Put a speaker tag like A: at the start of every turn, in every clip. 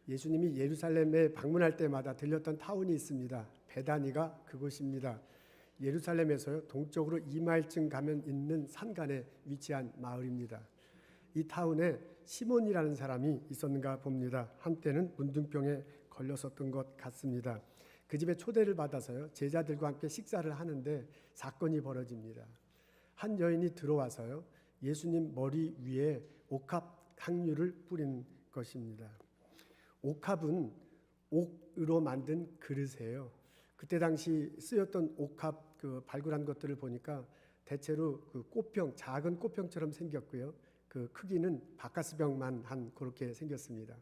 A: 예수님이 예루살렘에 방문할 때마다 들렸던 타운이 있습니다. 베다니가 그곳입니다. 예루살렘에서 동쪽으로 2마일쯤 가면 있는 산간에 위치한 마을입니다. 이 타운에 시몬이라는 사람이 있었는가 봅니다. 한때는 문둥병에 걸렸었던 것 같습니다. 그 집에 초대를 받아서요, 제자들과 함께 식사를 하는데 사건이 벌어집니다. 한 여인이 들어와서요, 예수님 머리 위에 옥합 향유를 뿌린 것입니다. 옥합은 옥으로 만든 그릇이에요. 그때 당시 쓰였던 옥합 발굴한 것들을 보니까 대체로 그 꽃병, 작은 꽃병처럼 생겼고요. 그 크기는 바카스병만 한 그렇게 생겼습니다.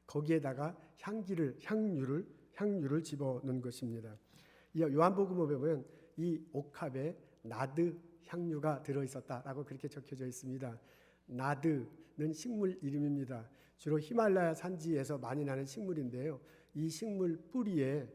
A: 거기에다가 향유를 집어넣은 것입니다. 이 요한복음에 보면 이 옥합에 나드 향유가 들어있었다라고 그렇게 적혀져 있습니다. 나드는 식물 이름입니다. 주로 히말라야 산지에서 많이 나는 식물인데요. 이 식물 뿌리에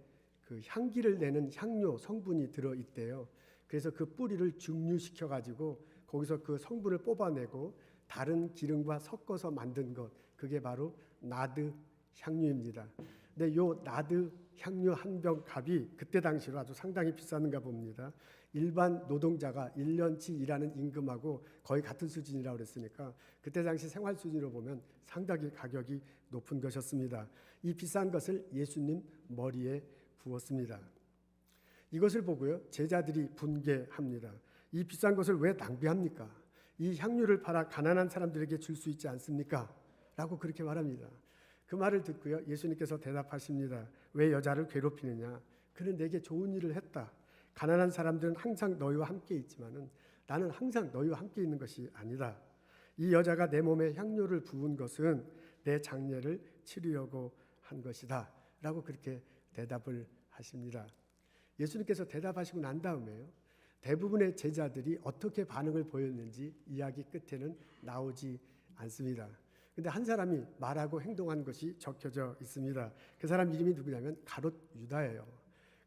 A: 그 향기를 내는 향료 성분이 들어있대요. 그래서 그 뿌리를 증류시켜 가지고 거기서 그 성분을 뽑아내고 다른 기름과 섞어서 만든 것, 그게 바로 나드 향유입니다. 근데 요 나드 향유 한 병 값이 그때 당시로 아주 상당히 비쌌는가 봅니다. 일반 노동자가 1년치 일하는 임금하고 거의 같은 수준이라고 그랬으니까 그때 당시 생활 수준으로 보면 상당히 가격이 높은 것이었습니다. 이 비싼 것을 예수님 머리에 부었습니다. 이것을 보고요, 제자들이 분개합니다. 이 비싼 것을 왜 낭비합니까? 이 향유를 팔아 가난한 사람들에게 줄 수 있지 않습니까? 라고 그렇게 말합니다. 그 말을 듣고요, 예수님께서 대답하십니다. 왜 여자를 괴롭히느냐? 그는 내게 좋은 일을 했다. 가난한 사람들은 항상 너희와 함께 있지만은 나는 항상 너희와 함께 있는 것이 아니다. 이 여자가 내 몸에 향료를 부은 것은 내 장례를 치르려고 한 것이다. 라고 그렇게 대답을 하십니다. 예수님께서 대답하시고 난 다음에요, 대부분의 제자들이 어떻게 반응을 보였는지 이야기 끝에는 나오지 않습니다. 근데 한 사람이 말하고 행동한 것이 적혀져 있습니다. 그 사람 이름이 누구냐면 가롯 유다예요.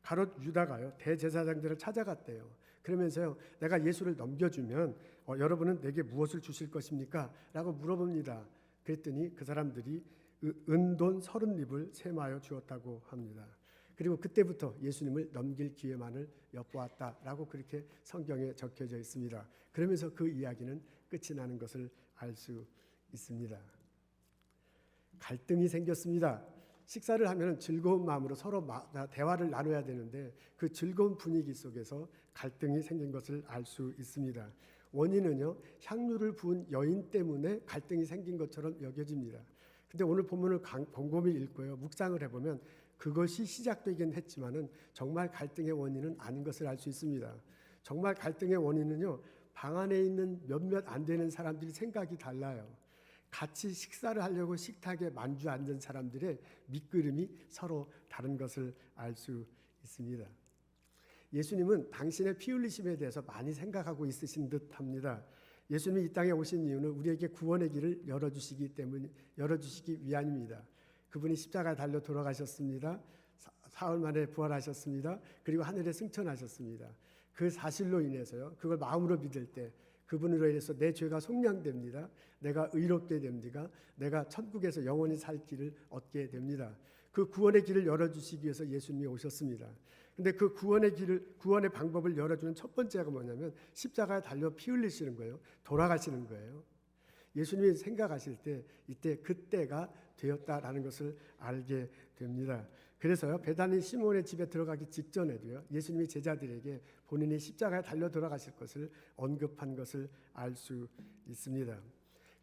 A: 가롯 유다가요, 대제사장들을 찾아갔대요. 그러면서요, 내가 예수를 넘겨주면 여러분은 내게 무엇을 주실 것입니까? 라고 물어봅니다. 그랬더니 그 사람들이 은돈 30립을 세마여 주었다고 합니다. 그리고 그때부터 예수님을 넘길 기회만을 엿보았다라고 그렇게 성경에 적혀져 있습니다. 그러면서 그 이야기는 끝이 나는 것을 알 수 있습니다. 갈등이 생겼습니다. 식사를 하면 즐거운 마음으로 서로 대화를 나눠야 되는데 그 즐거운 분위기 속에서 갈등이 생긴 것을 알 수 있습니다. 원인은요, 향유를 부은 여인 때문에 갈등이 생긴 것처럼 여겨집니다. 근데 오늘 본문을 곰곰이 읽고요, 묵상을 해보면 그것이 시작되긴 했지만은 정말 갈등의 원인은 아닌 것을 알 수 있습니다. 정말 갈등의 원인은요, 방 안에 있는 몇몇 안 되는 사람들이 생각이 달라요. 같이 식사를 하려고 식탁에 만주 앉은 사람들의 밑그림이 서로 다른 것을 알 수 있습니다. 예수님은 당신의 피 흘리심에 대해서 많이 생각하고 있으신 듯합니다. 예수님이 이 땅에 오신 이유는 우리에게 구원의 길을 열어주시기 위함입니다. 그분이 십자가에 달려 돌아가셨습니다. 사흘 만에 부활하셨습니다. 그리고 하늘에 승천하셨습니다. 그 사실로 인해서요, 그걸 마음으로 믿을 때 그분으로 인해서 내 죄가 속량됩니다. 내가 의롭게 됩니다. 내가 천국에서 영원히 살 길을 얻게 됩니다. 그 구원의 길을 열어주시기 위해서 예수님이 오셨습니다. 근데 그 구원의 방법을 열어주는 첫 번째가 뭐냐면 십자가에 달려 피 흘리시는 거예요. 돌아가시는 거예요. 예수님이 생각하실 때 이때 그때가 되었다라는 것을 알게 됩니다. 그래서요, 베다니 시몬의 집에 들어가기 직전에도요, 예수님이 제자들에게 본인이 십자가에 달려 돌아가실 것을 언급한 것을 알 수 있습니다.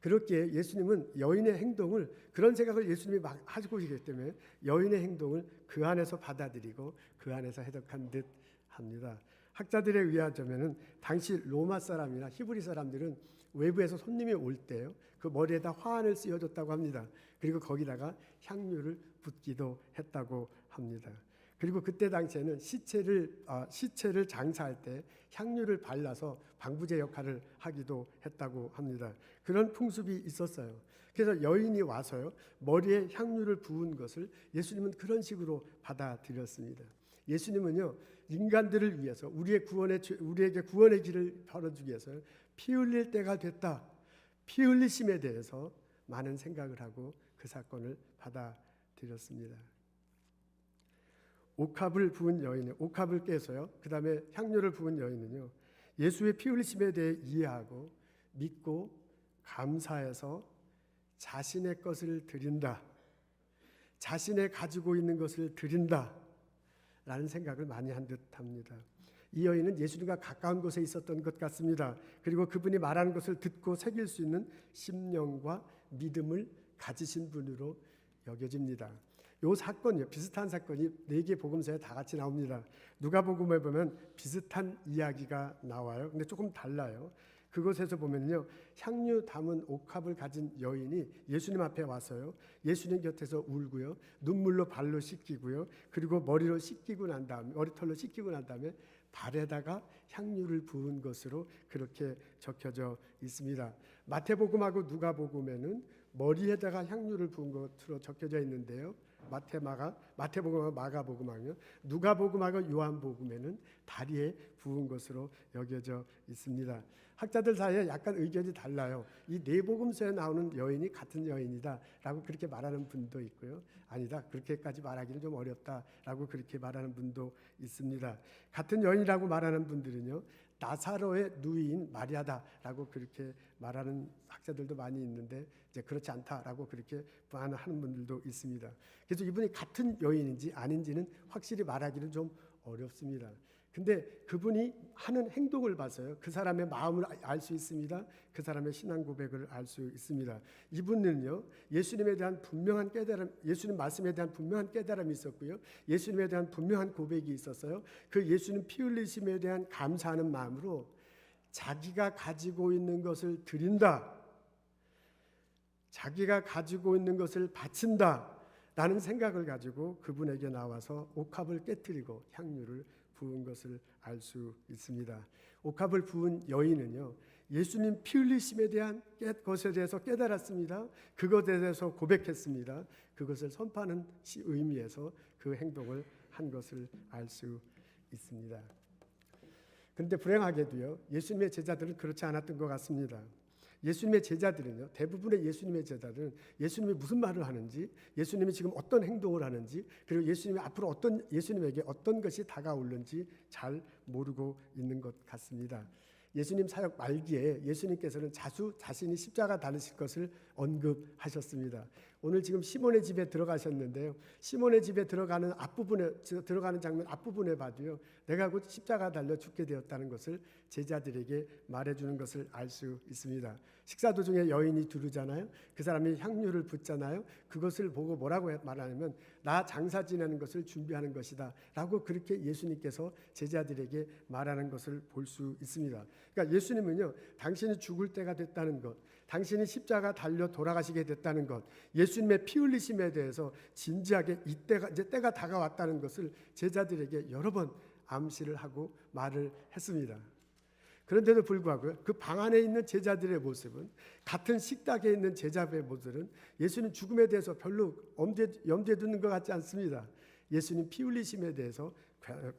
A: 그렇게 예수님은 여인의 행동을, 그런 생각을 예수님이 막 하시고 계시기 때문에 여인의 행동을 그 안에서 받아들이고 그 안에서 해석한 듯 합니다. 학자들에 의하자면은 당시 로마 사람이나 히브리 사람들은 외부에서 손님이 올 때요, 그 머리에다 화환을 씌워줬다고 합니다. 그리고 거기다가 향유를 붓기도 했다고 합니다. 그리고 그때 당시에는 시체를 장사할 때 향유를 발라서 방부제 역할을 하기도 했다고 합니다. 그런 풍습이 있었어요. 그래서 여인이 와서요, 머리에 향유를 부은 것을 예수님은 그런 식으로 받아들였습니다. 예수님은요, 인간들을 위해서 우리에게 구원의 길을 열어주기 위해서 피 흘릴 때가 됐다, 피 흘리심에 대해서 많은 생각을 하고 그 사건을 드렸습니다. 옥합을 부은 여인은 옥합을 깨서요. 그 다음에 향료를 부은 여인은요. 예수의 피 흘리심에 대해 이해하고 믿고 감사해서 자신의 것을 드린다. 자신의 가지고 있는 것을 드린다. 라는 생각을 많이 한 듯합니다. 이 여인은 예수님과 가까운 곳에 있었던 것 같습니다. 그리고 그분이 말하는 것을 듣고 새길 수 있는 심령과 믿음을 가지신 분으로 여겨집니다. 이 사건이요, 비슷한 사건이 4개 복음서에 다 같이 나옵니다. 누가복음에 보면 비슷한 이야기가 나와요. 근데 조금 달라요. 그곳에서 보면요, 향유 담은 옥합을 가진 여인이 예수님 앞에 와서요, 예수님 곁에서 울고요, 눈물로 발로 씻기고요, 그리고 머리털로 씻기고 난 다음에 발에다가 향유를 부은 것으로 그렇게 적혀져 있습니다. 마태복음하고 누가복음에는 머리에다가 향유를 부은 것으로 적혀져 있는데요. 마태복음하고 마가복음하고요, 누가복음하고 요한복음에는 다리에 부은 것으로 여겨져 있습니다. 학자들 사이에 약간 의견이 달라요. 이 4복음서에 나오는 여인이 같은 여인이다라고 그렇게 말하는 분도 있고요. 아니다, 그렇게까지 말하기는 좀 어렵다라고 그렇게 말하는 분도 있습니다. 같은 여인이라고 말하는 분들은요, 나사로의 누이인 마리아다라고 그렇게 말하는 학자들도 많이 있는데, 이제 그렇지 않다라고 그렇게 하는 분들도 있습니다. 그래서 이분이 같은 여인인지 아닌지는 확실히 말하기는 좀 어렵습니다. 근데 그분이 하는 행동을 봐서요, 그 사람의 마음을 알 수 있습니다. 그 사람의 신앙 고백을 알 수 있습니다. 이분은요, 예수님에 대한 분명한 깨달음, 예수님 말씀에 대한 분명한 깨달음이 있었고요, 예수님에 대한 분명한 고백이 있었어요. 그 예수님 피 흘리심에 대한 감사하는 마음으로 자기가 가지고 있는 것을 드린다, 자기가 가지고 있는 것을 바친다 라는 생각을 가지고 그분에게 나와서 옥합을 깨뜨리고 향유를 부은 것을 알 수 있습니다. 옥합을 부은 여인은요, 예수님 피 흘리심에 대한 것에 대해서 깨달았습니다. 그것에 대해서 고백했습니다. 그것을 선포하는 의미에서 그 행동을 한 것을 알 수 있습니다. 그런데 불행하게도요, 예수님의 제자들은 그렇지 않았던 것 같습니다. 예수님의 제자들은요, 대부분의 예수님의 제자들은 예수님이 무슨 말을 하는지, 예수님이 지금 어떤 행동을 하는지, 그리고 예수님이 앞으로 예수님에게 어떤 것이 다가오는지 잘 모르고 있는 것 같습니다. 예수님 사역 말기에 예수님께서는 자신이 십자가 달리실 것을 언급하셨습니다. 오늘 지금 시몬의 집에 들어가셨는데요, 시몬의 집에 들어가는 장면 앞부분에 봐도요, 내가 곧 십자가 달려 죽게 되었다는 것을 제자들에게 말해주는 것을 알 수 있습니다. 식사 도중에 여인이 두르잖아요. 그 사람이 향유를 붓잖아요. 그것을 보고 뭐라고 말하냐면, 나 장사 지내는 것을 준비하는 것이다 라고 그렇게 예수님께서 제자들에게 말하는 것을 볼 수 있습니다. 그러니까 예수님은요, 당신이 죽을 때가 됐다는 것, 당신이 십자가 달려 돌아가시게 됐다는 것, 예수님의 피 흘리심에 대해서 진지하게 이제 때가 다가왔다는 것을 제자들에게 여러 번 암시를 하고 말을 했습니다. 그런데도 불구하고 그 방 안에 있는 제자들의 모습은, 같은 식탁에 있는 제자의 모습은 예수님 죽음에 대해서 별로 염두에 두는 것 같지 않습니다. 예수님 피 흘리심에 대해서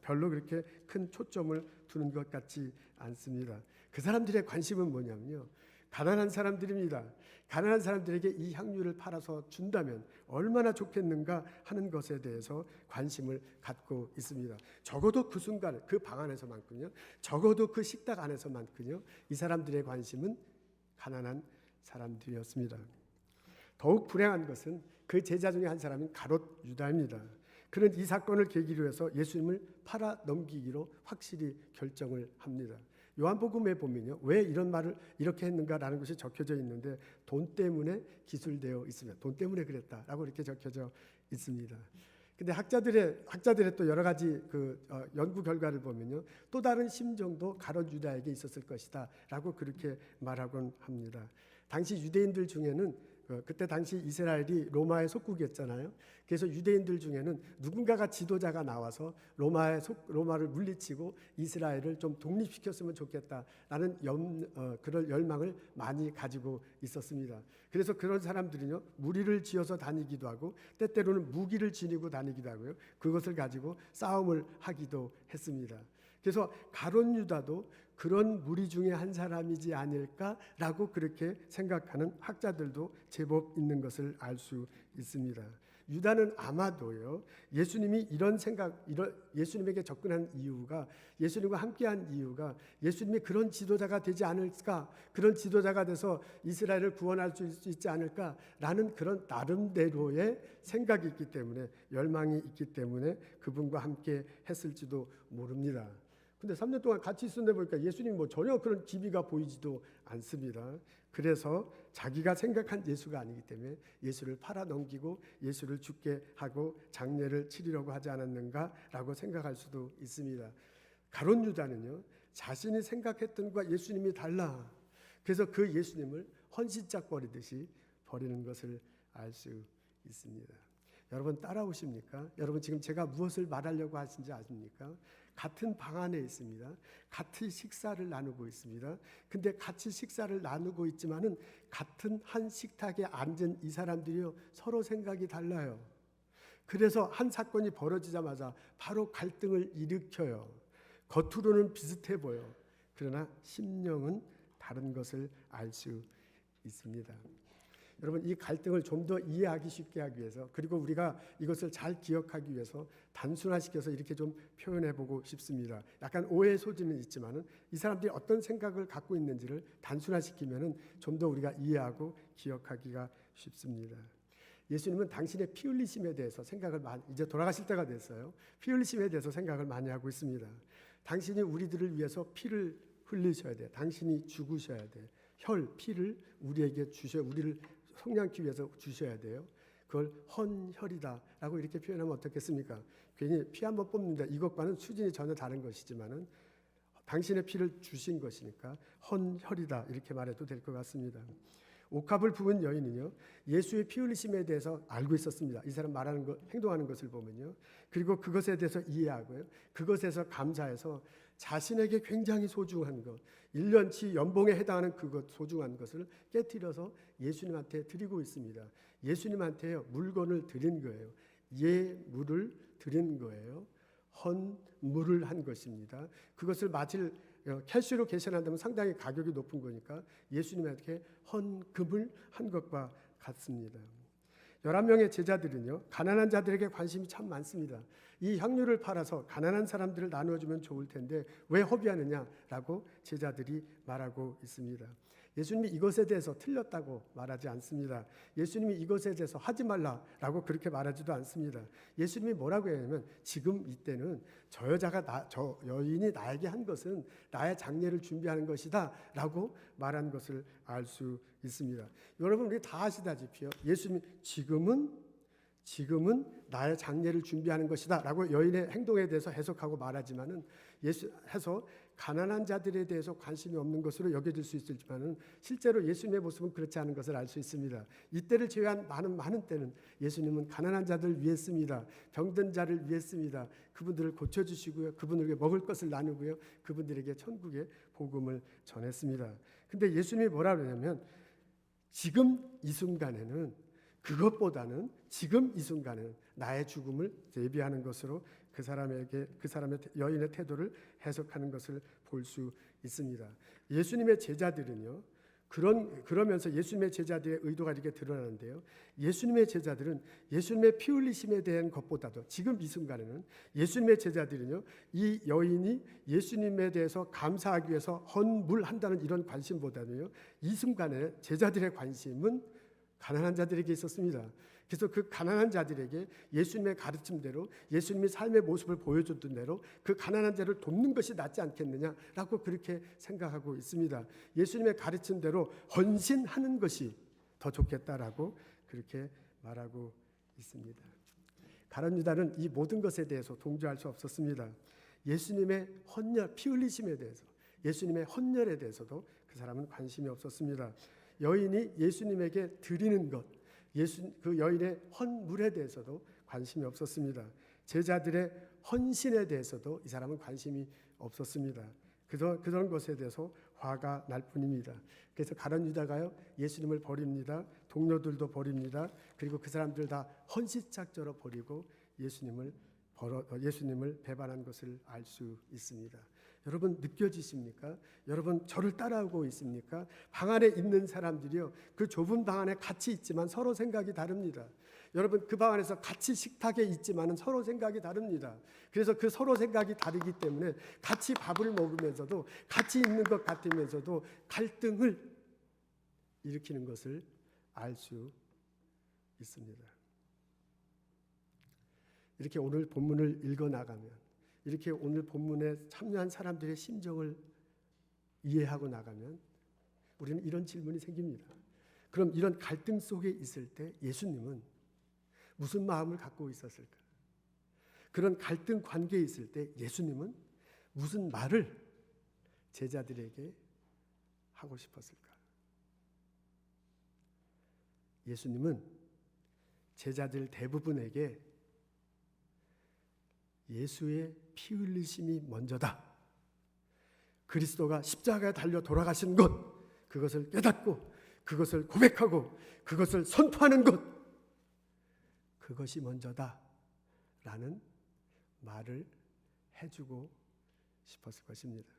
A: 별로 그렇게 큰 초점을 두는 것 같지 않습니다. 그 사람들의 관심은 뭐냐면요, 가난한 사람들입니다. 가난한 사람들에게 이 향유를 팔아서 준다면 얼마나 좋겠는가 하는 것에 대해서 관심을 갖고 있습니다. 적어도 그 순간 그 방 안에서만큼요, 적어도 그 식탁 안에서만큼요, 이 사람들의 관심은 가난한 사람들이었습니다. 더욱 불행한 것은 그 제자 중에 한 사람인 가롯 유다입니다. 그는 이 사건을 계기로 해서 예수님을 팔아 넘기기로 확실히 결정을 합니다. 요한복음에 보면요, 왜 이런 말을 이렇게 했는가라는 것이 적혀져 있는데, 돈 때문에 기술되어 있습니다. 돈 때문에 그랬다라고 이렇게 적혀져 있습니다. 근데 학자들의 또 여러 가지 연구 결과를 보면요, 또 다른 심정도 가롯 유다에게 있었을 것이다라고 그렇게 말하곤 합니다. 당시 유대인들 중에는 그때 당시 이스라엘이 로마의 속국이었잖아요. 그래서 유대인들 중에는 누군가가 지도자가 나와서 로마를 물리치고 이스라엘을 좀 독립시켰으면 좋겠다라는 그런 열망을 많이 가지고 있었습니다. 그래서 그런 사람들은요, 무리를 지어서 다니기도 하고 때때로는 무기를 지니고 다니기도 하고요, 그것을 가지고 싸움을 하기도 했습니다. 그래서 가롯 유다도 그런 무리 중에 한 사람이지 않을까라고 그렇게 생각하는 학자들도 제법 있는 것을 알 수 있습니다. 유다는 아마도요, 예수님이 예수님에게 접근한 이유가, 예수님과 함께한 이유가 예수님이 그런 지도자가 되지 않을까, 그런 지도자가 돼서 이스라엘을 구원할 수 있지 않을까라는 그런 나름대로의 생각이 있기 때문에, 열망이 있기 때문에 그분과 함께 했을지도 모릅니다. 근데 3년 동안 같이 있었는데 보니까 예수님이 뭐 전혀 그런 기미가 보이지도 않습니다. 그래서 자기가 생각한 예수가 아니기 때문에 예수를 팔아 넘기고 예수를 죽게 하고 장례를 치르려고 하지 않았는가라고 생각할 수도 있습니다. 가룟 유다는요, 자신이 생각했던 것과 예수님이 달라. 그래서 그 예수님을 헌신짝 버리듯이 버리는 것을 알 수 있습니다. 여러분 따라오십니까? 여러분 지금 제가 무엇을 말하려고 하신지 아십니까? 같은 방 안에 있습니다. 같이 식사를 나누고 있습니다. 근데 같이 식사를 나누고 있지만은 같은 한 식탁에 앉은 이 사람들이요, 서로 생각이 달라요. 그래서 한 사건이 벌어지자마자 바로 갈등을 일으켜요. 겉으로는 비슷해 보여. 그러나 심령은 다른 것을 알 수 있습니다. 여러분, 이 갈등을 좀 더 이해하기 쉽게 하기 위해서, 그리고 우리가 이것을 잘 기억하기 위해서 단순화시켜서 이렇게 좀 표현해 보고 싶습니다. 약간 오해의 소지는 있지만은 이 사람들이 어떤 생각을 갖고 있는지를 단순화시키면은 좀 더 우리가 이해하고 기억하기가 쉽습니다. 예수님은 당신의 피 흘리심에 대해서 생각을 많이, 이제 돌아가실 때가 됐어요. 피 흘리심에 대해서 생각을 많이 하고 있습니다. 당신이 우리들을 위해서 피를 흘리셔야 돼. 당신이 죽으셔야 돼. 피를 우리에게 주셔, 우리를 속량기 위해서 주셔야 돼요. 그걸 헌혈이다라고 이렇게 표현하면 어떻겠습니까? 괜히 피 한 번 뽑는다, 이것과는 수준이 전혀 다른 것이지만은 당신의 피를 주신 것이니까 헌혈이다 이렇게 말해도 될 것 같습니다. 옥합을 부은 여인은요, 예수의 피 흘리심에 대해서 알고 있었습니다. 이 사람 말하는 것, 행동하는 것을 보면요. 그리고 그것에 대해서 이해하고요, 그것에서 감사해서 자신에게 굉장히 소중한 것, 1년치 연봉에 해당하는 그것, 소중한 것을 깨뜨려서 예수님한테 드리고 있습니다. 예수님한테 물건을 드린 거예요. 예물을 드린 거예요. 헌물을 한 것입니다. 그것을 마칠 캐시로 계산한다면 상당히 가격이 높은 거니까 예수님한테 헌금을 한 것과 같습니다. 11명의 제자들은요, 가난한 자들에게 관심이 참 많습니다. 이 향유를 팔아서 가난한 사람들을 나누어주면 좋을 텐데 왜 허비하느냐라고 제자들이 말하고 있습니다. 예수님이 이것에 대해서 틀렸다고 말하지 않습니다. 예수님이 이것에 대해서 하지 말라라고 그렇게 말하지도 않습니다. 예수님이 뭐라고 하냐면, 지금 이때는 저 여인이 나에게 한 것은 나의 장례를 준비하는 것이다 라고 말한 것을 알 수 있습니다. 여러분, 우리 다 아시다시피요, 예수님이 지금은 나의 장례를 준비하는 것이다 라고 여인의 행동에 대해서 해석하고 말하지만은, 해서 가난한 자들에 대해서 관심이 없는 것으로 여겨질 수 있지만은 실제로 예수님의 모습은 그렇지 않은 것을 알 수 있습니다. 이때를 제외한 많은 때는 예수님은 가난한 자들을 위해 씁니다. 병든 자를 위해 씁니다. 그분들을 고쳐주시고요, 그분들에게 먹을 것을 나누고요, 그분들에게 천국의 복음을 전했습니다. 근데 예수님이 뭐라 그러냐면, 지금 이 순간에는, 그것보다는 지금 이 순간에는 나의 죽음을 대비하는 것으로 그 사람의 여인의 태도를 해석하는 것을 볼 수 있습니다. 예수님의 제자들은요, 그러면서 예수님의 제자들의 의도가 이렇게 드러나는데요, 예수님의 제자들은 예수님의 피 흘리심에 대한 것보다도 지금 이 순간에는 예수님의 제자들은요, 이 여인이 예수님에 대해서 감사하기 위해서 헌물한다는 이런 관심보다는요, 이 순간에 제자들의 관심은 가난한 자들에게 있었습니다. 그래서 그 가난한 자들에게 예수님의 가르침대로, 예수님이 삶의 모습을 보여줬던 대로 그 가난한 자를 돕는 것이 낫지 않겠느냐라고 그렇게 생각하고 있습니다. 예수님의 가르침대로 헌신하는 것이 더 좋겠다라고 그렇게 말하고 있습니다. 가룟 유다는 이 모든 것에 대해서 동조할 수 없었습니다. 예수님의 헌혈, 피 흘리심에 대해서, 예수님의 헌혈에 대해서도 그 사람은 관심이 없었습니다. 여인이 예수님에게 드리는 것, 그 여인의 헌물에 대해서도 관심이 없었습니다. 제자들의 헌신에 대해서도 이 사람은 관심이 없었습니다. 그런 것에 대해서 화가 날 뿐입니다. 그래서 가룟 유다가요, 예수님을 버립니다. 동료들도 버립니다. 그리고 그 사람들 다 헌신짝저로 버리고 예수님을 배반한 것을 알 수 있습니다. 여러분 느껴지십니까? 여러분 저를 따라오고 있습니까? 방 안에 있는 사람들이요, 그 좁은 방 안에 같이 있지만 서로 생각이 다릅니다. 여러분, 그 방 안에서 같이 식탁에 있지만은 서로 생각이 다릅니다. 그래서 그 서로 생각이 다르기 때문에 같이 밥을 먹으면서도 같이 있는 것 같으면서도 갈등을 일으키는 것을 알 수 있습니다. 이렇게 오늘 본문을 읽어 나가면, 이렇게 오늘 본문에 참여한 사람들의 심정을 이해하고 나가면 우리는 이런 질문이 생깁니다. 그럼 이런 갈등 속에 있을 때 예수님은 무슨 마음을 갖고 있었을까? 그런 갈등 관계에 있을 때 예수님은 무슨 말을 제자들에게 하고 싶었을까? 예수님은 제자들 대부분에게 예수의 피 흘리심이 먼저다, 그리스도가 십자가에 달려 돌아가신 것, 그것을 깨닫고 그것을 고백하고 그것을 선포하는 것, 그것이 먼저다 라는 말을 해주고 싶었을 것입니다.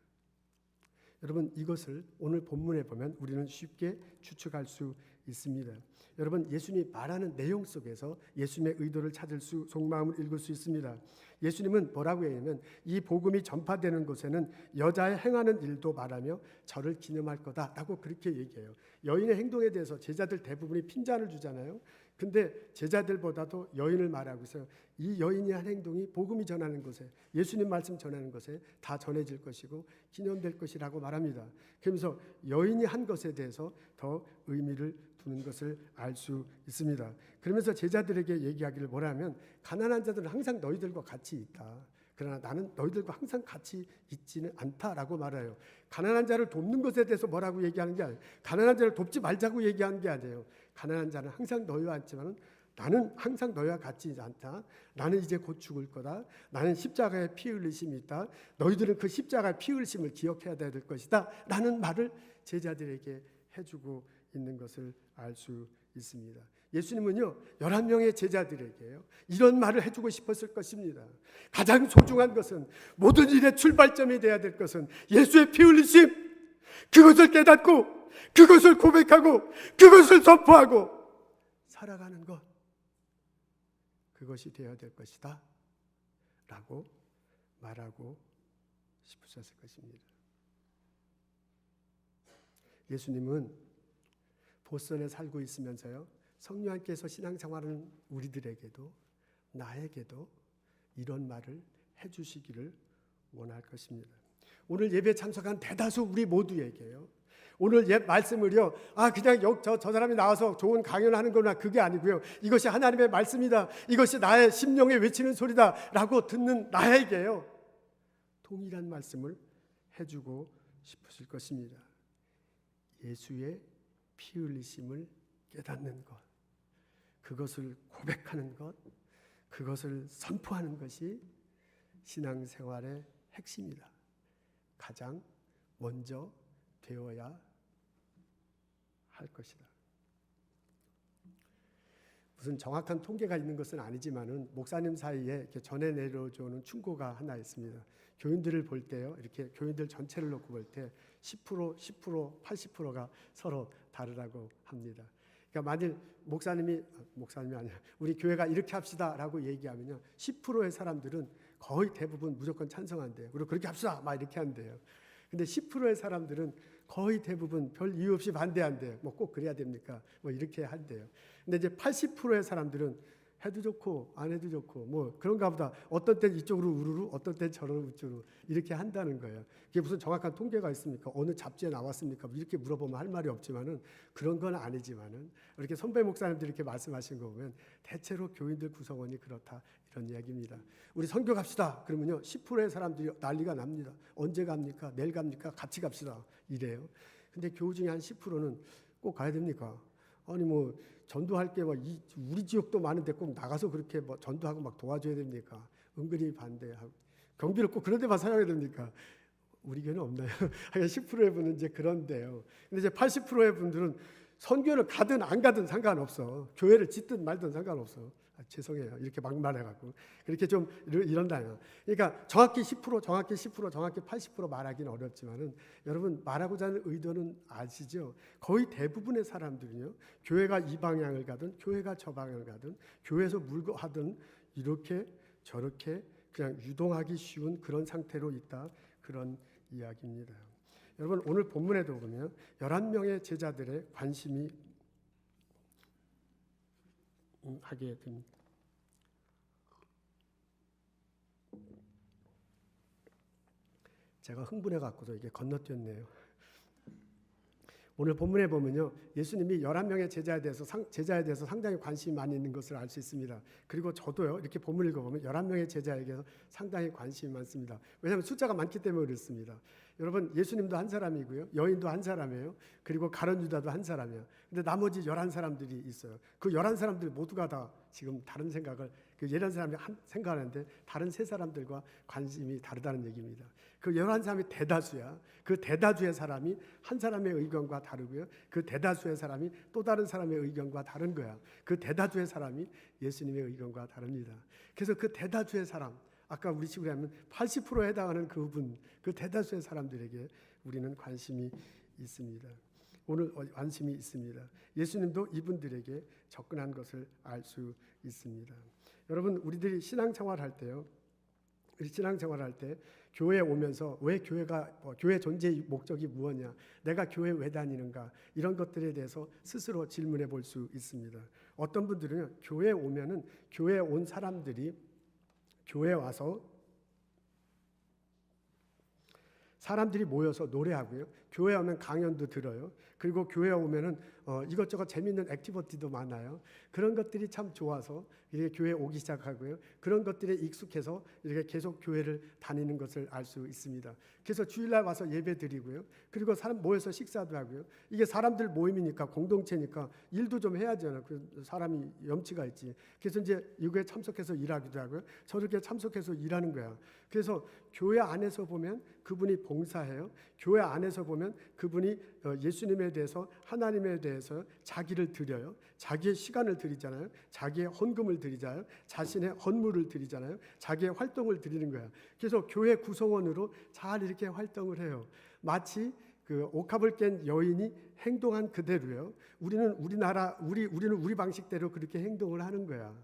A: 여러분, 이것을 오늘 본문에 보면 우리는 쉽게 추측할 수 있습니다. 여러분, 예수님이 말하는 내용 속에서 예수님의 의도를 찾을 수, 속마음을 읽을 수 있습니다. 예수님은 뭐라고 얘기하면 이 복음이 전파되는 곳에는 여자의 행하는 일도 말하며 저를 기념할 거다라고 그렇게 얘기해요. 여인의 행동에 대해서 제자들 대부분이 핀잔을 주잖아요. 근데 제자들보다도 여인을 말하고 있어요. 이 여인이 한 행동이 복음이 전하는 곳에, 예수님 말씀 전하는 것에 다 전해질 것이고 기념될 것이라고 말합니다. 그러면서 여인이 한 것에 대해서 더 의미를 두는 것을 알 수 있습니다. 그러면서 제자들에게 얘기하기를 뭐라 하면, 가난한 자들은 항상 너희들과 같이 있다. 그러나 나는 너희들과 항상 같이 있지는 않다라고 말해요. 가난한 자를 돕는 것에 대해서 뭐라고 얘기하는 게 아니에요. 가난한 자를 돕지 말자고 얘기하는 게 아니에요. 가난한 자는 항상 너희와 있지만 나는 항상 너희와 같이 있지 않다. 나는 이제 곧 죽을 거다. 나는 십자가에 피 흘리심이 있다. 너희들은 그 십자가의 피 흘리심을 기억해야 될 것이다 라는 말을 제자들에게 해주고 있는 것을 알 수 있습니다. 예수님은요 11명의 제자들에게요 이런 말을 해주고 싶었을 것입니다. 가장 소중한 것은, 모든 일의 출발점이 되어야 될 것은 예수의 피 흘리심, 그것을 깨닫고 그것을 고백하고 그것을 선포하고 살아가는 것, 그것이 되어야 될 것이다 라고 말하고 싶으셨을 것입니다. 예수님은 보스턴에 살고 있으면서요 성령께서 신앙생활하는 우리들에게도 나에게도 이런 말을 해주시기를 원할 것입니다. 오늘 예배 참석한 대다수 우리 모두에게요, 오늘 말씀을요 그냥 저 사람이 나와서 좋은 강연하는 거나 그게 아니고요, 이것이 하나님의 말씀이다, 이것이 나의 심령에 외치는 소리다 라고 듣는 나에게요 동일한 말씀을 해주고 싶으실 것입니다. 예수의 피 흘리심을 깨닫는 것, 그것을 고백하는 것, 그것을 선포하는 것이 신앙생활의 핵심이다. 가장 먼저 되어야 할 것이다. 무슨 정확한 통계가 있는 것은 아니지만은 목사님 사이에 이렇게 전해 내려오는 충고가 하나 있습니다. 교인들을 볼 때요, 이렇게 교인들 전체를 놓고 볼 때 10%, 80%가 서로 다르다고 합니다. 그러니까 만일 목사님이 아니라 우리 교회가 이렇게 합시다라고 얘기하면요, 10%의 사람들은 거의 대부분 무조건 찬성한대요. 그리고 그렇게 합시다 막 이렇게 한대요. 근데 10%의 사람들은 거의 대부분 별 이유 없이 반대한대요. 뭐 꼭 그래야 됩니까? 뭐 이렇게 한대요. 근데 이제 80%의 사람들은 해도 좋고 안 해도 좋고 뭐 그런가 보다, 어떤 땐 이쪽으로 우르르, 어떤 땐 저로 우쭈르 이렇게 한다는 거예요. 그게 무슨 정확한 통계가 있습니까? 어느 잡지에 나왔습니까? 이렇게 물어보면 할 말이 없지만은, 그런 건 아니지만은 이렇게 선배 목사님들이 이렇게 말씀하신 거 보면 대체로 교인들 구성원이 그렇다, 이런 이야기입니다. 우리 선교 갑시다 그러면요 10%의 사람들이 난리가 납니다. 언제 갑니까? 내일 갑니까? 같이 갑시다 이래요. 근데 교우 중에 한 10%는 꼭 가야 됩니까? 아니 뭐 전도할 게 막 우리 지역도 많은데 꼭 나가서 그렇게 뭐 전도하고 막 도와줘야 됩니까? 은근히 반대하고, 경비를 꼭 그런 데만 사용해야 됩니까? 우리 교회는 없나요? 10%의 분은 이제 그런데요. 근데 이제 80%의 분들은 선교를 가든 안 가든 상관없어. 교회를 짓든 말든 상관없어. 죄송해요. 이렇게 막 말해갖고 그렇게 좀 이런다요. 그러니까 정확히 10%, 정확히 10%, 정확히 80% 말하기는 어렵지만은 여러분 말하고자 하는 의도는 아시죠? 거의 대부분의 사람들은요, 교회가 이 방향을 가든 교회가 저 방향을 가든 교회에서 물고 하든 이렇게 저렇게 그냥 유동하기 쉬운 그런 상태로 있다, 그런 이야기입니다. 여러분 오늘 본문에도 보면 11명의 제자들의 관심이 하게 됩니다. 제가 흥분해 갖고도 이게 건너뛰었네요. 오늘 본문에 보면요, 예수님이 11명의 제자에 대해서 상당히 관심이 많이 있는 것을 알 수 있습니다. 그리고 저도요, 이렇게 본문을 읽어보면 11명의 제자에게서 상당히 관심이 많습니다. 왜냐하면 숫자가 많기 때문에 그렇습니다. 여러분, 예수님도 한 사람이고요, 여인도 한 사람이에요. 그리고 가룟 유다도 한 사람이에요. 근데 나머지 11사람들이 있어요. 그 11사람들 모두가 다 지금 다른 생각을, 그 11사람이 생각하는데 다른 3사람들과 관심이 다르다는 얘기입니다. 그 11사람이 대다수야. 그 대다수의 사람이 한 사람의 의견과 다르고요, 그 대다수의 사람이 또 다른 사람의 의견과 다른 거야. 그 대다수의 사람이 예수님의 의견과 다릅니다. 그래서 그 대다수의 사람, 아까 우리 식으로 하면 80%에 해당하는 그분, 그 대다수의 사람들에게 우리는 관심이 있습니다. 오늘 관심이 있습니다. 예수님도 이분들에게 접근한 것을 알 수 있습니다. 여러분, 우리들이 신앙생활할 때요, 신앙생활할 때 교회에 오면서 왜 교회 존재의 목적이 무엇이냐, 내가 교회 왜 다니는가, 이런 것들에 대해서 스스로 질문해 볼 수 있습니다. 어떤 분들은 교회에 오면은 교회에 온 사람들이 교회에 와서 사람들이 모여서 노래하고요, 교회에 오면 강연도 들어요. 그리고 교회에 오면은 이것저것 재밌는 액티비티도 많아요. 그런 것들이 참 좋아서 이렇게 교회에 오기 시작하고요, 그런 것들에 익숙해서 이렇게 계속 교회를 다니는 것을 알 수 있습니다. 그래서 주일날 와서 예배 드리고요, 그리고 사람 모여서 식사도 하고요. 이게 사람들 모임이니까, 공동체니까 일도 좀 해야잖아요. 그 사람이 염치가 있지. 그래서 이제 이거에 참석해서 일하기도 하고요, 저렇게 참석해서 일하는 거야. 그래서 교회 안에서 보면 그분이 봉사해요. 교회 안에서 보면 그분이 예수님에 대해서, 하나님에 대해서 자기를 드려요. 자기의 시간을 드리잖아요. 자기의 헌금을 드리잖아요. 자신의 헌물을 드리잖아요. 자기의 활동을 드리는 거야. 그래서 교회 구성원으로 잘 이렇게 활동을 해요. 마치 그 옥합을 깬 여인이 행동한 그대로요. 우리는 우리 방식대로 그렇게 행동을 하는 거야.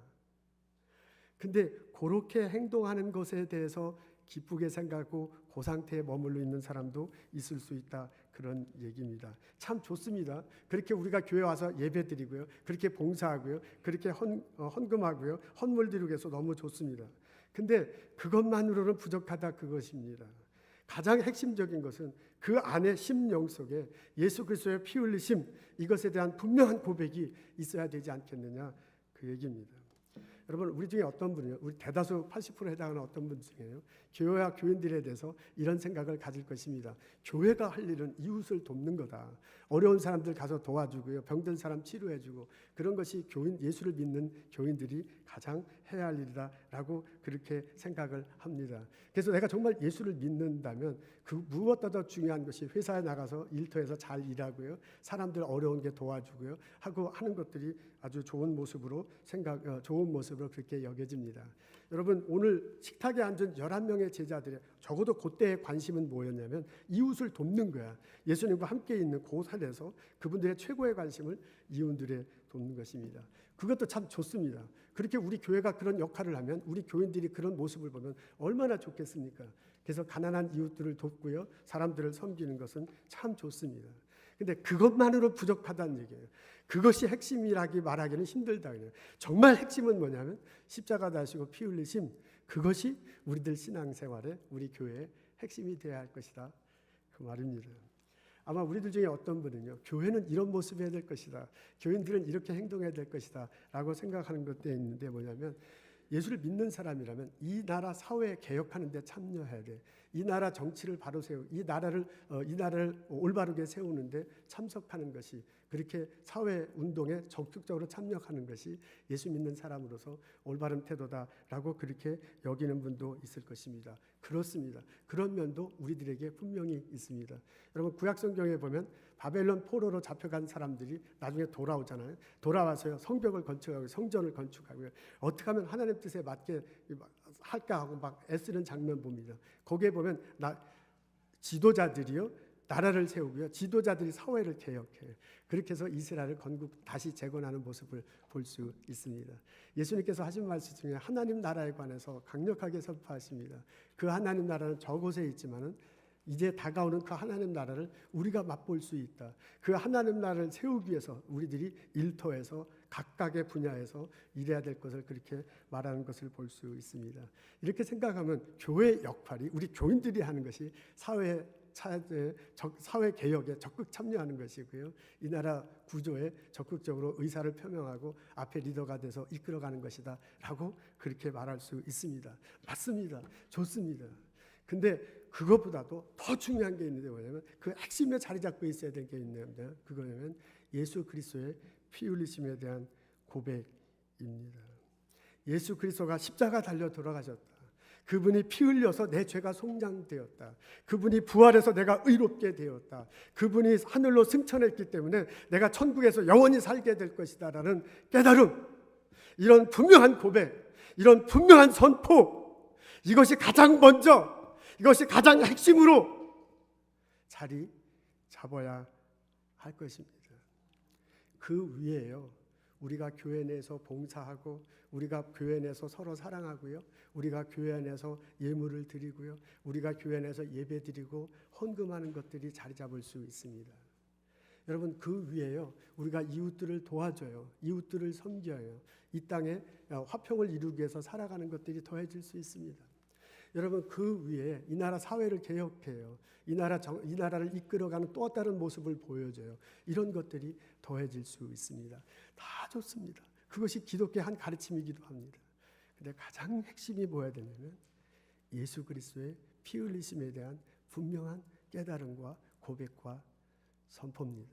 A: 근데 그렇게 행동하는 것에 대해서 기쁘게 생각하고 그 상태에 머물러 있는 사람도 있을 수 있다, 그런 얘기입니다. 참 좋습니다. 그렇게 우리가 교회 와서 예배 드리고요, 그렇게 봉사하고요, 그렇게 헌금하고요, 헌물 드리고 해서 너무 좋습니다. 근데 그것만으로는 부족하다, 그것입니다. 가장 핵심적인 것은 그 안에 심령 속에 예수 그리스도의 피 흘리심, 이것에 대한 분명한 고백이 있어야 되지 않겠느냐, 그 얘기입니다. 여러분, 우리 중에 어떤 분이요, 우리 대다수 80%에 해당하는 어떤 분 중에요, 교회와 교인들에 대해서 이런 생각을 가질 것입니다. 교회가 할 일은 이웃을 돕는 거다. 어려운 사람들 가서 도와주고요, 병든 사람 치료해주고, 그런 것이 예수를 믿는 교인들이 가장 해야 할 일이다라고 그렇게 생각을 합니다. 그래서 내가 정말 예수를 믿는다면 그 무엇보다 중요한 것이 회사에 나가서 일터에서 잘 일하고요, 사람들 어려운 게 도와주고요 하고 하는 것들이 아주 좋은 모습으로 그렇게 여겨집니다. 여러분, 오늘 식탁에 앉은 11명의 제자들의 적어도 그때의 관심은 뭐였냐면 이웃을 돕는 거야. 예수님과 함께 있는 그 삶에서 그분들의 최고의 관심을 이웃들에 돕는 것입니다. 그것도 참 좋습니다. 그렇게 우리 교회가 그런 역할을 하면, 우리 교인들이 그런 모습을 보면 얼마나 좋겠습니까? 그래서 가난한 이웃들을 돕고요, 사람들을 섬기는 것은 참 좋습니다. 근데 그것만으로 부족하다는 얘기예요. 그것이 핵심이라기 말하기는 힘들다. 정말 핵심은 뭐냐면 십자가 다시고 피 흘리심, 그것이 우리들 신앙생활에, 우리 교회의 핵심이 되어야 할 것이다, 그 말입니다. 아마 우리들 중에 어떤 분은요, 교회는 이런 모습이어야 될 것이다, 교인들은 이렇게 행동해야 될 것이다 라고 생각하는 것도 있는데, 뭐냐면 예수를 믿는 사람이라면 이 나라 사회 개혁하는 데 참여해야 돼. 이 나라 정치를 바로 세우고 이 나라를 올바르게 세우는데 참석하는 것이, 그렇게 사회 운동에 적극적으로 참여하는 것이 예수 믿는 사람으로서 올바른 태도다라고 그렇게 여기는 분도 있을 것입니다. 그렇습니다. 그런 면도 우리들에게 분명히 있습니다. 여러분, 구약 성경에 보면 바벨론 포로로 잡혀간 사람들이 나중에 돌아오잖아요. 돌아와서요, 성벽을 건축하고 성전을 건축하고요, 어떻게 하면 하나님 뜻에 맞게 할까 하고 막 애쓰는 장면 봅니다. 거기에 보면 지도자들이요, 나라를 세우고요, 지도자들이 사회를 개혁해요. 그렇게 해서 이스라엘을 건국 다시 재건하는 모습을 볼 수 있습니다. 예수님께서 하신 말씀 중에 하나님 나라에 관해서 강력하게 선포하십니다. 그 하나님 나라는 저곳에 있지만은 이제 다가오는 그 하나님 나라를 우리가 맛볼 수 있다. 그 하나님 나라를 세우기 위해서 우리들이 일터에서 각각의 분야에서 일해야 될 것을 그렇게 말하는 것을 볼 수 있습니다. 이렇게 생각하면 교회의 역할이, 우리 교인들이 하는 것이 사회 개혁에 적극 참여하는 것이고요, 이 나라 구조에 적극적으로 의사를 표명하고 앞에 리더가 돼서 이끌어가는 것이다 라고 그렇게 말할 수 있습니다. 맞습니다. 좋습니다. 근데 그것보다도 더 중요한 게 있는데 뭐냐면 그 핵심에 자리 잡고 있어야 될 게 있는데, 그거는 예수 그리스도의 피 흘리심에 대한 고백입니다. 예수 그리스도가 십자가 달려 돌아가셨다. 그분이 피 흘려서 내 죄가 속량되었다. 그분이 부활해서 내가 의롭게 되었다. 그분이 하늘로 승천했기 때문에 내가 천국에서 영원히 살게 될 것이다 라는 깨달음, 이런 분명한 고백, 이런 분명한 선포, 이것이 가장 먼저, 이것이 가장 핵심으로 자리 잡아야 할 것입니다. 그 위에요, 우리가 교회 내에서 봉사하고, 우리가 교회 내에서 서로 사랑하고요, 우리가 교회 안에서 예물을 드리고요, 우리가 교회 안에서 예배 드리고 헌금하는 것들이 자리 잡을 수 있습니다. 여러분, 그 위에요, 우리가 이웃들을 도와줘요, 이웃들을 섬겨요, 이 땅에 화평을 이루기 위해서 살아가는 것들이 더해질 수 있습니다. 여러분, 그 위에 이 나라 사회를 개혁해요, 이 나라를 이끌어가는 또 다른 모습을 보여줘요. 이런 것들이 더해질 수 있습니다. 다 좋습니다. 그것이 기독교의 한 가르침이기도 합니다. 근데 가장 핵심이 뭐야 되냐면 예수 그리스도의 피 흘리심에 대한 분명한 깨달음과 고백과 선포입니다.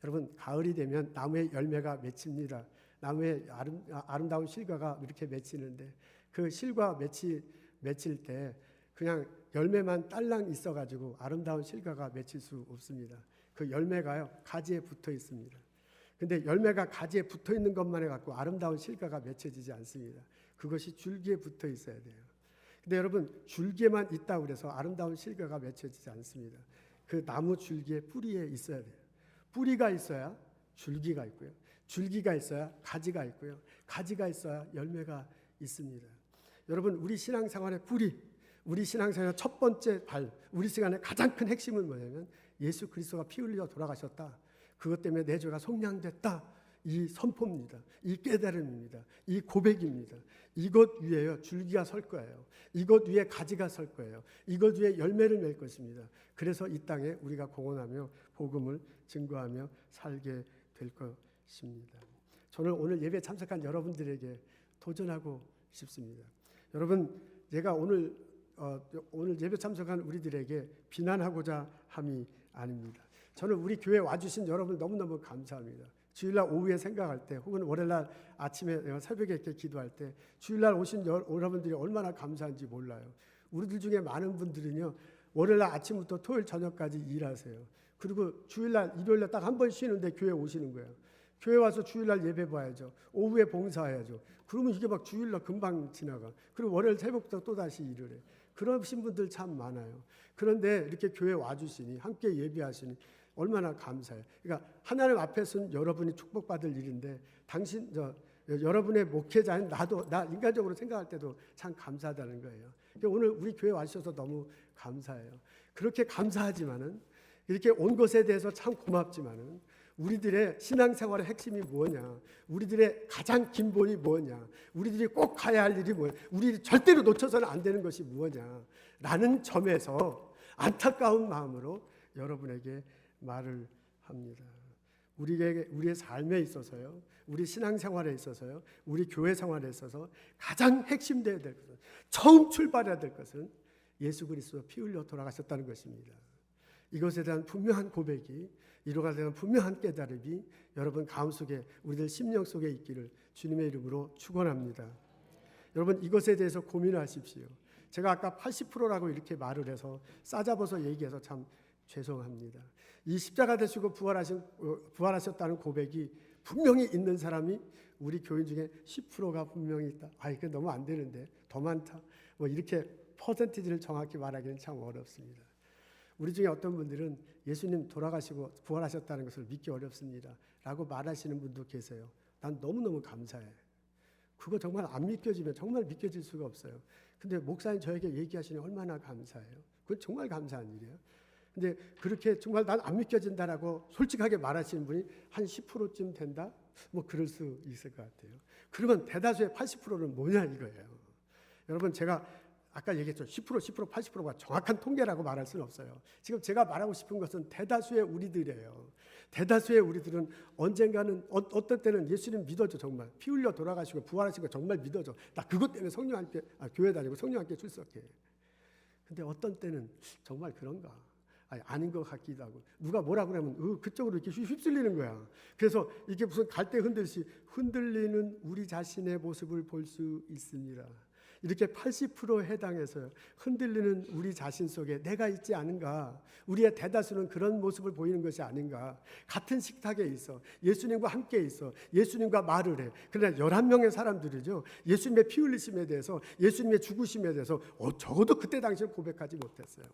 A: 여러분, 가을이 되면 나무에 열매가 맺힙니다. 나무에 아름다운 실과가 이렇게 맺히는데, 그 실과 맺힐 때 그냥 열매만 딸랑 있어가지고 아름다운 실과가 맺힐 수 없습니다. 그 열매가요, 가지에 붙어 있습니다. 근데 열매가 가지에 붙어 있는 것만 해갖고 아름다운 실과가 맺혀지지 않습니다. 그것이 줄기에 붙어 있어야 돼요. 근데 여러분, 줄기에만 있다고 그래서 아름다운 실과가 맺혀지지 않습니다. 그 나무 줄기의 뿌리에 있어야 돼요. 뿌리가 있어야 줄기가 있고요, 줄기가 있어야 가지가 있고요, 가지가 있어야 열매가 있습니다. 여러분, 우리 신앙생활의 뿌리, 우리 신앙생활의 첫 번째 우리 시간의 가장 큰 핵심은 뭐냐면 예수 그리스도가 피 흘려 돌아가셨다, 그것 때문에 내 죄가 속량됐다, 이 선포입니다. 이 깨달음입니다. 이 고백입니다. 이것 위에요, 줄기가 설 거예요. 이것 위에 가지가 설 거예요. 이것 위에 열매를 맺을 것입니다. 그래서 이 땅에 우리가 공헌하며 복음을 증거하며 살게 될 것입니다. 저는 오늘 예배에 참석한 여러분들에게 도전하고 싶습니다. 여러분, 제가 오늘 예배 참석한 우리들에게 비난하고자 함이 아닙니다. 저는 우리 교회 와주신 여러분 너무너무 감사합니다. 주일날 오후에 생각할 때, 혹은 월요일날 아침에 새벽에 이렇게 기도할 때 주일날 오신 여러분들이 얼마나 감사한지 몰라요. 우리들 중에 많은 분들은요, 월요일날 아침부터 토요일 저녁까지 일하세요. 그리고 주일날, 일요일날 딱 한 번 쉬는데 교회 오시는 거예요. 교회 와서 주일날 예배 봐야죠. 오후에 봉사해야죠. 그러면 이게 막 주일날 금방 지나가. 그리고 월요일 새벽부터 또다시 일을 해. 그러신 분들 참 많아요. 그런데 이렇게 교회 와주시니, 함께 예배하시니 얼마나 감사해요. 그러니까 하나님 앞에서는 여러분이 축복받을 일인데, 여러분의 목회자인 나 인간적으로 생각할 때도 참 감사하다는 거예요. 그러니까 오늘 우리 교회 와주셔서 너무 감사해요. 그렇게 감사하지만은, 이렇게 온 것에 대해서 참 고맙지만은, 우리들의 신앙생활의 핵심이 뭐냐, 우리들의 가장 근본이 뭐냐, 우리들이 꼭 가야 할 일이 뭐냐, 우리 절대로 놓쳐서는 안 되는 것이 뭐냐 라는 점에서 안타까운 마음으로 여러분에게 말을 합니다. 우리의 삶에 있어서요, 우리 신앙생활에 있어서요, 우리 교회 생활에 있어서 가장 핵심되어야 될 것은, 처음 출발해야 될 것은 예수 그리스도 피 흘려 돌아가셨다는 것입니다. 이것에 대한 분명한 고백이, 이루어가야 되는 분명한 깨달음이 여러분 가운 속에, 우리들 심령 속에 있기를 주님의 이름으로 축원합니다. 여러분 이것에 대해서 고민하십시오. 제가 아까 80%라고 이렇게 말을 해서 싸잡아서 얘기해서 참 죄송합니다. 이 십자가 되시고 부활하셨다는 고백이 분명히 있는 사람이 우리 교인 중에 10%가 분명히 있다. 이거 너무 안 되는데 더 많다. 이렇게 퍼센티지를 정확히 말하기는 참 어렵습니다. 우리 중에 어떤 분들은 예수님 돌아가시고 부활하셨다는 것을 믿기 어렵습니다 라고 말하시는 분도 계세요. 난 너무너무 감사해. 그거 정말 안 믿겨지면 정말 믿겨질 수가 없어요. 근데 목사님 저에게 얘기하시니 얼마나 감사해요. 그건 정말 감사한 일이에요. 근데 그렇게 정말 난 안 믿겨진다라고 솔직하게 말하시는 분이 한 10%쯤 된다? 그럴 수 있을 것 같아요. 그러면 대다수의 80%는 뭐냐 이거예요. 여러분 제가 아까 얘기했죠. 10%, 80%가 정확한 통계라고 말할 수는 없어요. 지금 제가 말하고 싶은 것은 대다수의 우리들이에요. 대다수의 우리들은 언젠가는 어떤 때는 예수님 믿어줘. 정말 피 흘려 돌아가시고 부활하신 거 정말 믿어줘. 나 그것 때문에 성령 함께 교회 다니고 성령 함께 출석해. 근데 어떤 때는 정말 그런가? 아닌 것 같기도 하고, 누가 뭐라 그러면 그쪽으로 이렇게 휩쓸리는 거야. 그래서 이게 무슨 갈대 흔들듯이 흔들리는 우리 자신의 모습을 볼 수 있습니다. 이렇게 80%에 해당해서 흔들리는 우리 자신 속에 내가 있지 않은가? 우리의 대다수는 그런 모습을 보이는 것이 아닌가? 같은 식탁에 있어, 예수님과 함께 있어, 예수님과 말을 해. 그러나 11명의 사람들이죠. 예수님의 피 흘리심에 대해서, 예수님의 죽으심에 대해서 적어도 그때 당시에 고백하지 못했어요.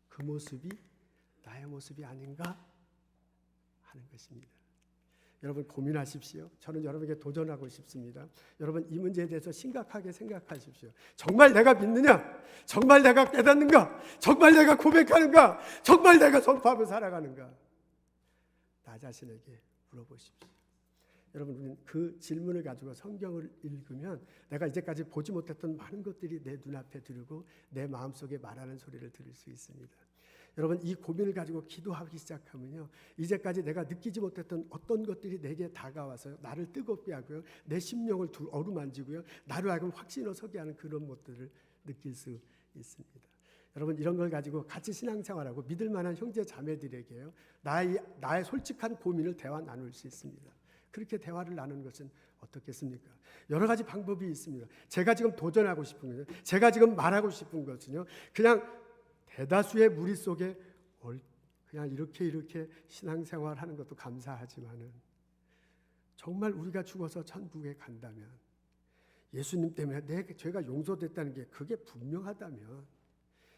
A: 그 모습이 나의 모습이 아닌가 하는 것입니다. 여러분 고민하십시오. 저는 여러분에게 도전하고 싶습니다. 여러분 이 문제에 대해서 심각하게 생각하십시오. 정말 내가 믿느냐? 정말 내가 깨닫는가? 정말 내가 고백하는가? 정말 내가 선포하며 살아가는가? 나 자신에게 물어보십시오. 여러분 우리는 그 질문을 가지고 성경을 읽으면 내가 이제까지 보지 못했던 많은 것들이 내 눈앞에 들고 내 마음속에 말하는 소리를 들을 수 있습니다. 여러분 이 고민을 가지고 기도하기 시작하면요, 이제까지 내가 느끼지 못했던 어떤 것들이 내게 다가와서 나를 뜨겁게 하고요, 내 심령을 어루만지고요, 나를 하여금 확신을 서게 하는 그런 것들을 느낄 수 있습니다. 여러분 이런 걸 가지고 같이 신앙생활하고 믿을 만한 형제 자매들에게요, 나의 솔직한 고민을 대화 나눌 수 있습니다. 그렇게 대화를 나누는 것은 어떻겠습니까? 여러 가지 방법이 있습니다. 제가 지금 도전하고 싶은 것은, 제가 지금 말하고 싶은 것은요, 그냥 대다수의 무리 속에 그냥 이렇게 신앙생활하는 것도 감사하지만은, 정말 우리가 죽어서 천국에 간다면, 예수님 때문에 내 죄가 용서됐다는 게 그게 분명하다면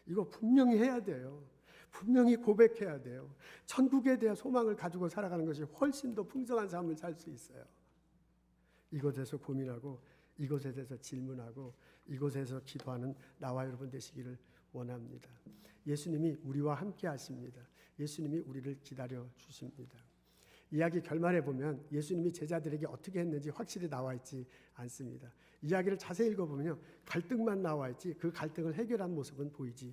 A: 이거 분명히 해야 돼요. 분명히 고백해야 돼요. 천국에 대한 소망을 가지고 살아가는 것이 훨씬 더 풍성한 삶을 살 수 있어요. 이것에서 고민하고, 이것에 대해서 질문하고, 이것에서 기도하는 나와 여러분 되시기를 원합니다. 예수님이 우리와 함께 하십니다. 예수님이 우리를 기다려 주십니다. 이야기 결말에 보면 예수님이 제자들에게 어떻게 했는지 확실히 나와 있지 않습니다. 이야기를 자세히 읽어보면요, 갈등만 나와 있지 그 갈등을 해결한 모습은 보이지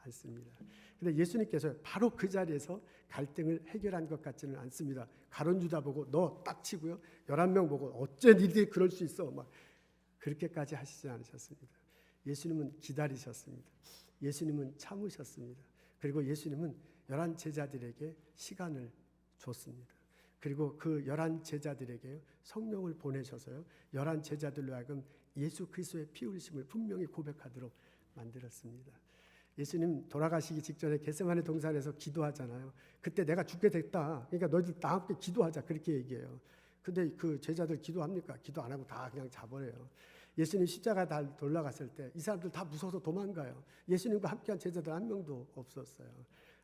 A: 않습니다. 근데 예수님께서 바로 그 자리에서 갈등을 해결한 것 같지는 않습니다. 가룟 유다 보고 너 딱 치고요, 11명 보고 어째 니들이 그럴 수 있어 막 그렇게까지 하시지 않으셨습니다. 예수님은 기다리셨습니다. 예수님은 참으셨습니다. 그리고 예수님은 11 제자들에게 시간을 줬습니다. 그리고 그 11 제자들에게 성령을 보내셔서요, 11 제자들로 하여금 예수 그리스도의 피 흘리심을 분명히 고백하도록 만들었습니다. 예수님 돌아가시기 직전에 겟세마네 동산에서 기도하잖아요. 그때 내가 죽게 됐다, 그러니까 너희들 다 함께 기도하자, 그렇게 얘기해요. 근데 그 제자들 기도합니까? 기도 안 하고 다 그냥 자버려요. 예수님 십자가 달 올라갔을 때 이 사람들 다 무서워서 도망가요. 예수님과 함께한 제자들 한 명도 없었어요.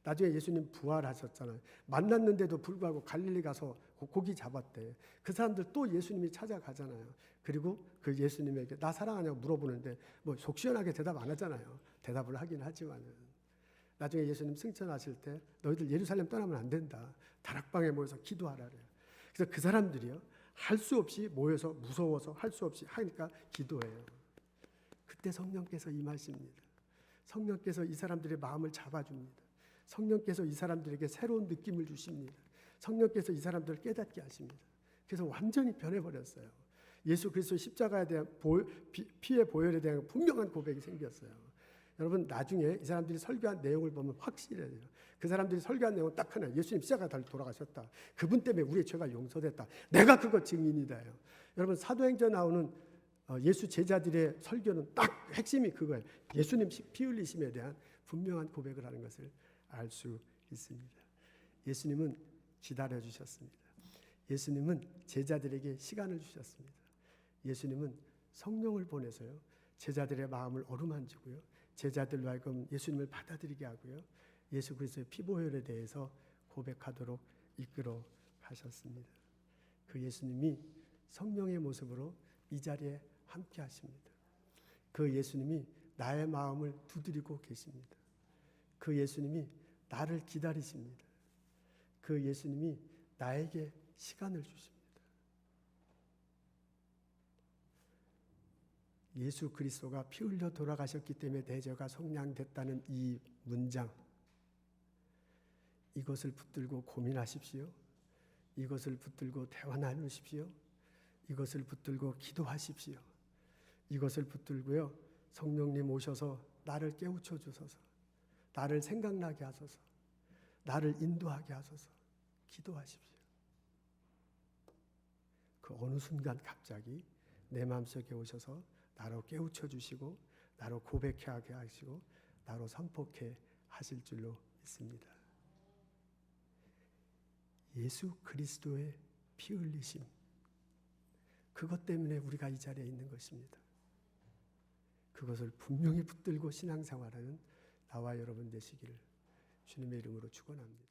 A: 나중에 예수님 부활하셨잖아요. 만났는데도 불구하고 갈릴리 가서 고기 잡았대. 그 사람들 또 예수님이 찾아가잖아요. 그리고 그 예수님에게 나 사랑하냐고 물어보는데 속 시원하게 대답 안 하잖아요. 대답을 하긴 하지만은 나중에 예수님 승천하실 때 너희들 예루살렘 떠나면 안 된다, 다락방에 모여서 기도하라 그래요. 그래서 그 사람들이요, 할 수 없이 모여서 무서워서 할 수 없이 하니까 기도해요. 그때 성령께서 임하십니다. 성령께서 이 사람들의 마음을 잡아줍니다. 성령께서 이 사람들에게 새로운 느낌을 주십니다. 성령께서 이 사람들을 깨닫게 하십니다. 그래서 완전히 변해버렸어요. 예수 그리스도 십자가에 대한 피의 보혈에 대한 분명한 고백이 생겼어요. 여러분 나중에 이 사람들이 설교한 내용을 보면 확실해요. 그 사람들이 설교한 내용은 딱 하나, 예수님 십자가 달려 돌아가셨다. 그분 때문에 우리의 죄가 용서됐다. 내가 그거 증인이다요. 여러분 사도행전 나오는 예수 제자들의 설교는 딱 핵심이 그거예요. 예수님 피 흘리심에 대한 분명한 고백을 하는 것을 알 수 있습니다. 예수님은 기다려 주셨습니다. 예수님은 제자들에게 시간을 주셨습니다. 예수님은 성령을 보내서요, 제자들의 마음을 어루만지고요, 제자들로 하여금 예수님을 받아들이게 하고요, 예수 그리스도의 피보혈에 대해서 고백하도록 이끌어 가셨습니다. 그 예수님이 성령의 모습으로 이 자리에 함께 하십니다. 그 예수님이 나의 마음을 두드리고 계십니다. 그 예수님이 나를 기다리십니다. 그 예수님이 나에게 시간을 주십니다. 예수 그리스도가 피 흘려 돌아가셨기 때문에 내 죄가 속량됐다는 이 문장, 이것을 붙들고 고민하십시오. 이것을 붙들고 대화 나누십시오. 이것을 붙들고 기도하십시오. 이것을 붙들고요, 성령님 오셔서 나를 깨우쳐 주소서, 나를 생각나게 하소서, 나를 인도하게 하소서, 기도하십시오. 그 어느 순간 갑자기 내 마음속에 오셔서 나로 깨우쳐 주시고, 나로 고백해 하게 하시고, 나로 선포케 하실 줄로 믿습니다. 예수 그리스도의 피 흘리심, 그것 때문에 우리가 이 자리에 있는 것입니다. 그것을 분명히 붙들고 신앙생활하는 나와 여러분 되시기를 주님의 이름으로 축원합니다.